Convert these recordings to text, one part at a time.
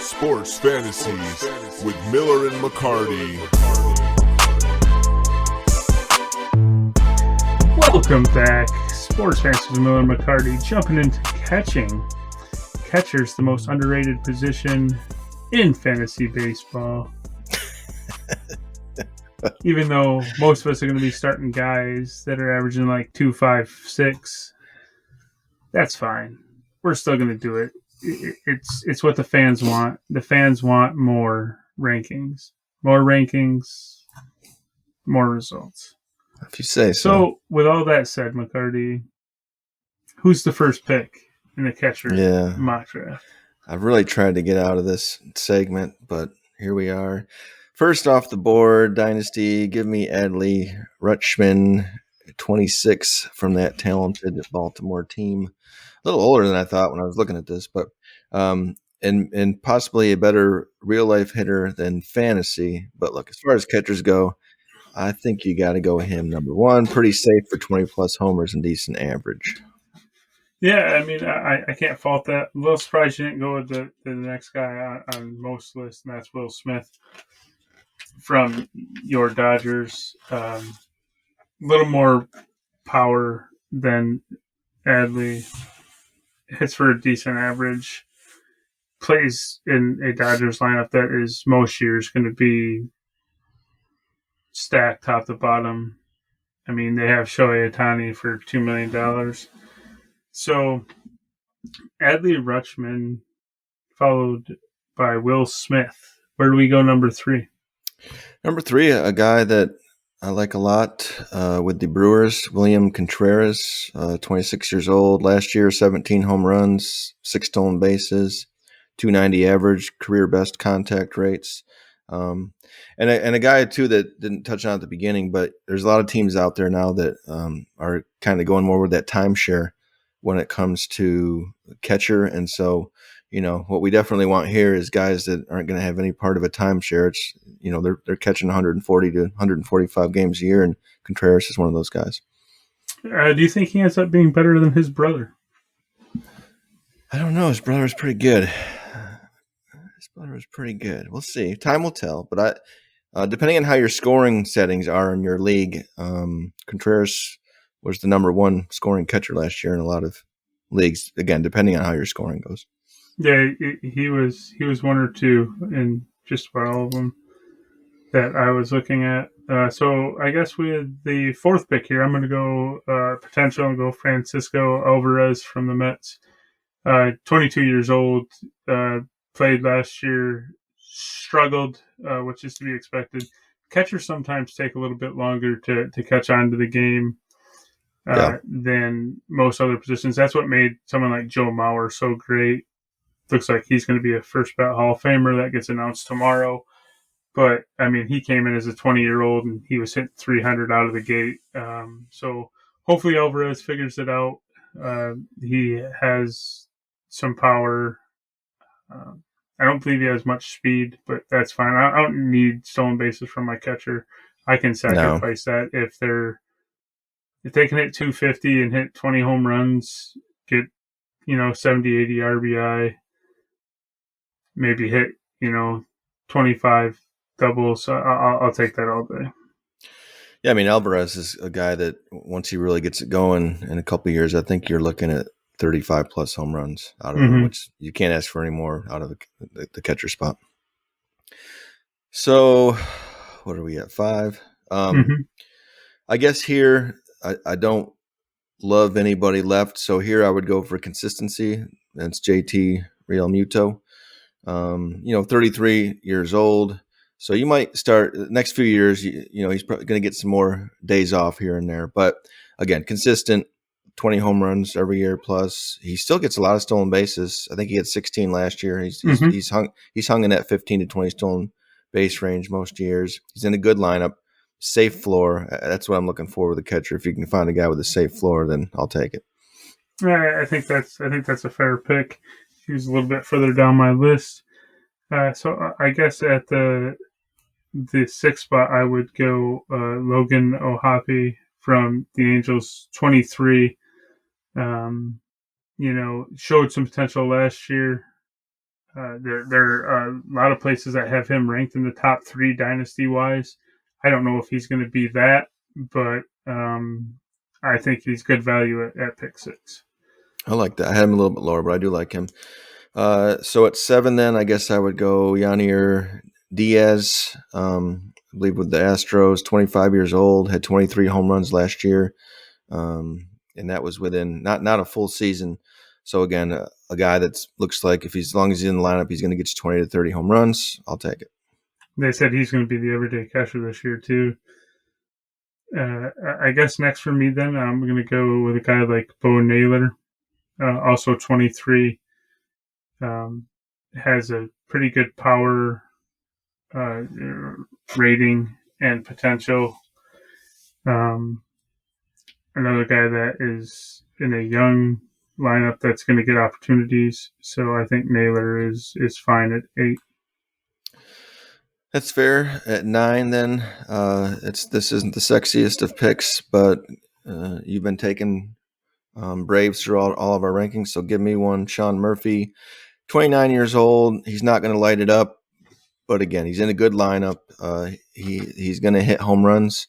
Sports Fantasies with Miller and McCarty. Welcome back. Sports Fantasies with Miller and McCarty, jumping into catching. Catcher's the most underrated position in fantasy baseball. Even though most of us are going to be starting guys that are averaging like 2.56, that's fine. We're still going to do it. It's what the fans want. The fans want more rankings. More rankings, more results. If you say so. So, with all that said, McCarty, who's the first pick in the catcher mock draft? I've really tried to get out of this segment, but here we are. First off the board, Dynasty, give me Adley Rutschman, 26 from that talented Baltimore team. A little older than I thought when I was looking at this, but and possibly a better real-life hitter than fantasy. But look, as far as catchers go, I think you got to go with him, number one. Pretty safe for 20-plus homers and decent average. Yeah, I mean, I can't fault that. I'm a little surprised you didn't go with the next guy on most lists, and that's Will Smith from your Dodgers. A little more power than Adley. Hits for a decent average. Plays in a Dodgers lineup that is most years going to be stacked top to bottom. I mean, they have Shohei Ohtani for $2 million. So, Adley Rutschman followed by Will Smith. Where do we go number 3? Number 3, a guy that I like a lot with the Brewers, William Contreras, 26 years old. Last year, 17 home runs, 6 stolen bases, 290 average, career best contact rates. And a guy, too, that didn't touch on at the beginning, but there's a lot of teams out there now that are kind of going more with that timeshare when it comes to catcher. And so, you know, what we definitely want here is guys that aren't going to have any part of a timeshare. It's, you know, they're catching 140 to 145 games a year, and Contreras is one of those guys. Do you think he ends up being better than his brother? I don't know. His brother is pretty good. We'll see. Time will tell. But depending on how your scoring settings are in your league, Contreras was the number 1 scoring catcher last year in a lot of leagues. Again, depending on how your scoring goes. Yeah, he was 1 or 2 in just about all of them that I was looking at. So I guess with the 4th pick here, I'm going to go potential and go Francisco Alvarez from the Mets. 22 years old, played last year, struggled, which is to be expected. Catchers sometimes take a little bit longer to catch on to the game than most other positions. That's what made someone like Joe Mauer so great. Looks like he's going to be a first ballot Hall of Famer that gets announced tomorrow. But, I mean, he came in as a 20-year-old and he was hitting 300 out of the gate. So hopefully Alvarez figures it out. He has some power. I don't believe he has much speed, but that's fine. I don't need stolen bases from my catcher. I can sacrifice that if they can hit 250 and hit 20 home runs, get 70, 80 RBI, maybe hit 25 doubles. I'll take that all day. Yeah, I mean, Alvarez is a guy that once he really gets it going in a couple of years, I think you're looking at 35 plus home runs out of him, which you can't ask for any more out of the catcher spot. So what are we at, 5? I guess here I don't love anybody left. So here I would go for consistency. That's JT Real Muto. 33 years old. So you might start the next few years, he's probably going to get some more days off here and there. But again, consistent, 20 home runs every year plus. He still gets a lot of stolen bases. I think he had 16 last year. He's hung in that 15 to 20 stolen base range most years. He's in a good lineup, safe floor. That's what I'm looking for with a catcher. If you can find a guy with a safe floor, then I'll take it. I think that's a fair pick. He's a little bit further down my list. So I guess at the 6th spot, I would go Logan O'Hoppe from the Angels, 23. Showed some potential last year. There are a lot of places that have him ranked in the top 3 dynasty wise. I don't know if he's going to be that, but I think he's good value at pick 6. I like that. I had him a little bit lower, but I do like him. So at 7, then I guess I would go Yanir Diaz. I believe with the Astros, 25 years old, had 23 home runs last year, and that was within not a full season. So again, a guy that looks like as long as he's in the lineup, he's going to get you 20 to 30 home runs. I'll take it. They said he's going to be the everyday catcher this year too. I guess next for me, then I'm going to go with a guy like Bo Naylor, also 23. Has a pretty good power rating and potential. Another guy that is in a young lineup that's going to get opportunities. So I think Naylor is fine at 8. That's fair. At 9, then this isn't the sexiest of picks, but you've been taking Braves through all of our rankings. So give me one, Sean Murphy, 29 years old. He's not going to light it up, but again, he's in a good lineup. He's going to hit home runs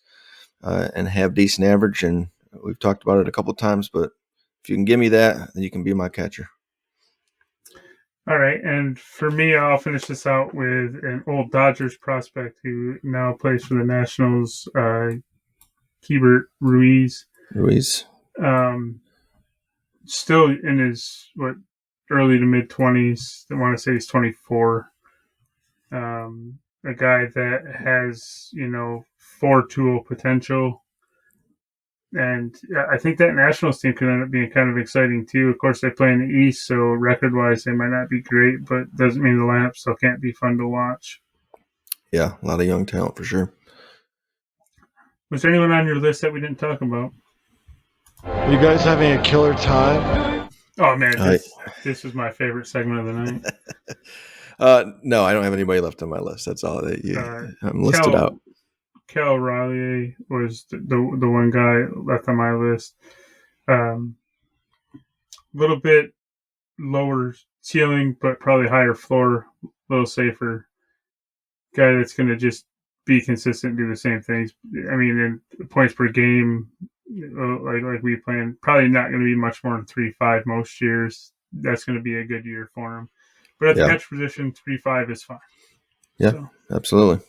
and have decent average, and we've talked about it a couple of times. But if you can give me that, then you can be my catcher. All right, and for me, I'll finish this out with an old Dodgers prospect who now plays for the Nationals, Keibert Ruiz. Still in his early to mid 20s. I want to say he's 24. A guy that has 4-tool potential. And I think that Nationals team could end up being kind of exciting too. Of course, they play in the East, so record-wise, they might not be great, but doesn't mean the lineup still can't be fun to watch. Yeah, a lot of young talent for sure. Was there anyone on your list that we didn't talk about? Are you guys having a killer time? Oh, man, this was my favorite segment of the night. No, I don't have anybody left on my list. That's all that I'm listed out. Cal Raleigh was the one guy left on my list. Little bit lower ceiling, but probably higher floor, a little safer. Guy that's going to just be consistent, do the same things. I mean, in points per game, like we planned, probably not going to be much more than 3.5 most years. That's going to be a good year for him. But at the catch position, 3.5 is fine. Yeah, absolutely.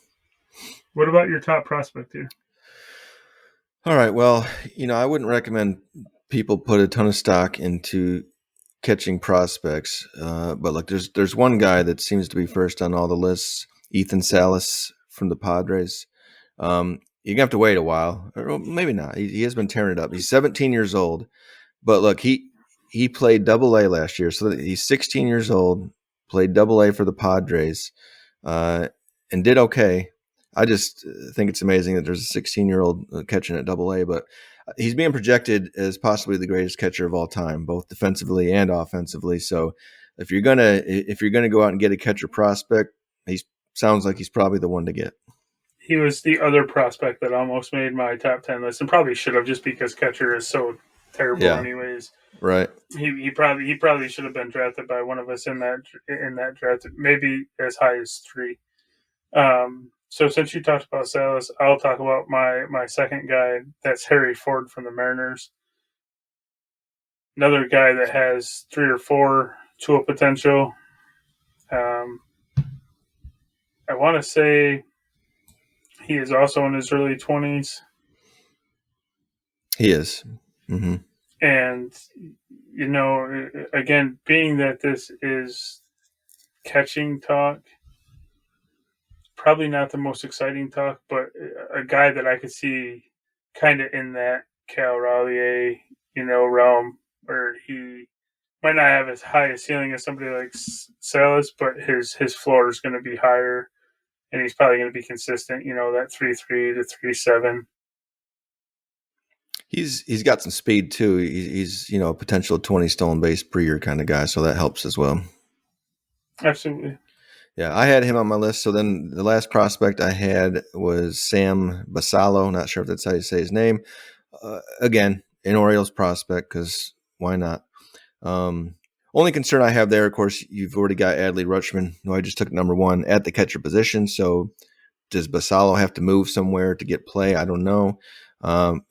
What about your top prospect here? All right. Well, I wouldn't recommend people put a ton of stock into catching prospects. But look, there's one guy that seems to be first on all the lists, Ethan Salas from the Padres. You're going to have to wait a while, or maybe not. He has been tearing it up. He's 17 years old. But look, he played Double-A last year. So he's 16 years old, played Double-A for the Padres, and did okay. I just think it's amazing that there's a 16-year-old catching at Double-A, but he's being projected as possibly the greatest catcher of all time, both defensively and offensively. So if you're gonna go out and get a catcher prospect, he sounds like he's probably the one to get. He was the other prospect that almost made my top 10 list, and probably should have, just because catcher is so terrible anyways. Right. He probably should have been drafted by one of us in that draft, maybe as high as 3. So since you talked about Salas, I'll talk about my second guy. That's Harry Ford from the Mariners. Another guy that has 3 or 4 tool potential. I want to say he is also in his early 20s. He is. Mm-hmm. And, again, being that this is catching talk, probably not the most exciting talk, but a guy that I could see kind of in that Cal Raleigh, realm, where he might not have as high a ceiling as somebody like Salas, but his floor is going to be higher, and he's probably going to be consistent, that 3.3 to 3.7. He's got some speed too. He's a potential 20 stolen base per year kind of guy, so that helps as well. Absolutely. Yeah, I had him on my list. So then the last prospect I had was Sam Basallo. Not sure if that's how you say his name. Again, an Orioles prospect, because why not? Only concern I have there, of course, you've already got Adley Rutschman, who I just took number 1 at the catcher position. So does Basallo have to move somewhere to get play? I don't know.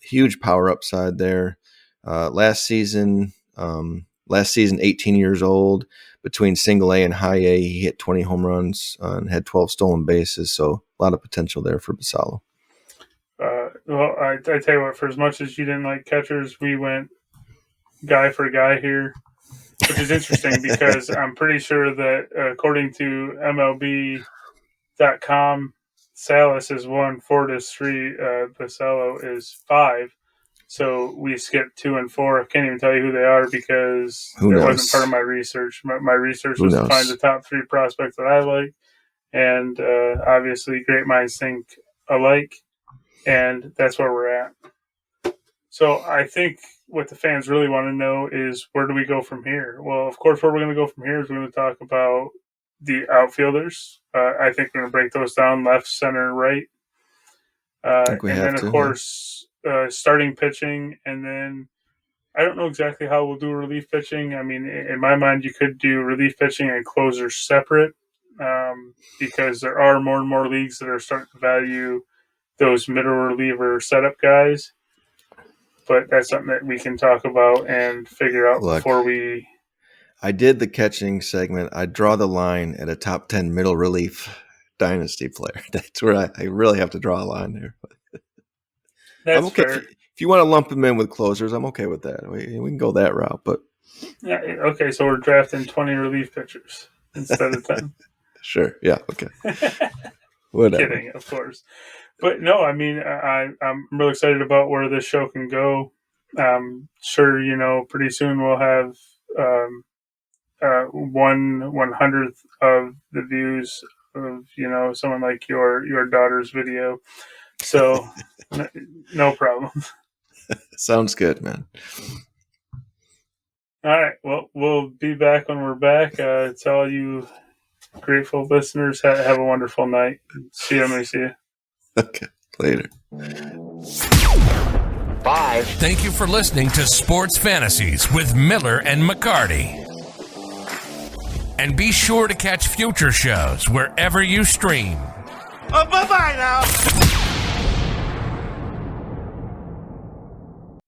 Huge power upside there. Last season, 18 years old. Between single A and high A, he hit 20 home runs and had 12 stolen bases. So a lot of potential there for Basallo. Well, I tell you what, for as much as you didn't like catchers, we went guy for guy here, which is interesting because I'm pretty sure that according to MLB.com, Salas is 1, Fortis 3, Basallo is 5. So we skipped 2 and 4. I can't even tell you who they are because it wasn't part of my research. My research was to find the top 3 prospects that I like. And obviously, great minds think alike. And that's where we're at. So I think what the fans really want to know is, where do we go from here? Well, of course, where we're going to go from here is we're going to talk about the outfielders. I think we're going to break those down: left, center, right. And then, of course, starting pitching. And then I don't know exactly how we'll do relief pitching. I mean, in my mind, you could do relief pitching and closers separate because there are more and more leagues that are starting to value those middle reliever setup guys. But that's something that we can talk about and figure out before we... I did the catching segment. I draw the line at a top 10 middle relief dynasty player. That's where I really have to draw a line there. That's I'm okay. fair. If you want to lump them in with closers, I'm okay with that. We can go that route. But yeah, okay, so we're drafting 20 relief pitchers instead of 10. Sure. Yeah. Okay. Whatever. Kidding, of course. But no, I mean, I'm really excited about where this show can go. Sure, pretty soon we'll have 1/100th of the views of, someone like your daughter's video. So no problem. Sounds good, man. All right. Well, we'll be back when we're back. To all you grateful listeners, have a wonderful night. See you when we see you. Okay, later. 5. Thank you for listening to Sports Fantasies with Miller and McCarty. And be sure to catch future shows wherever you stream. Oh, bye-bye now.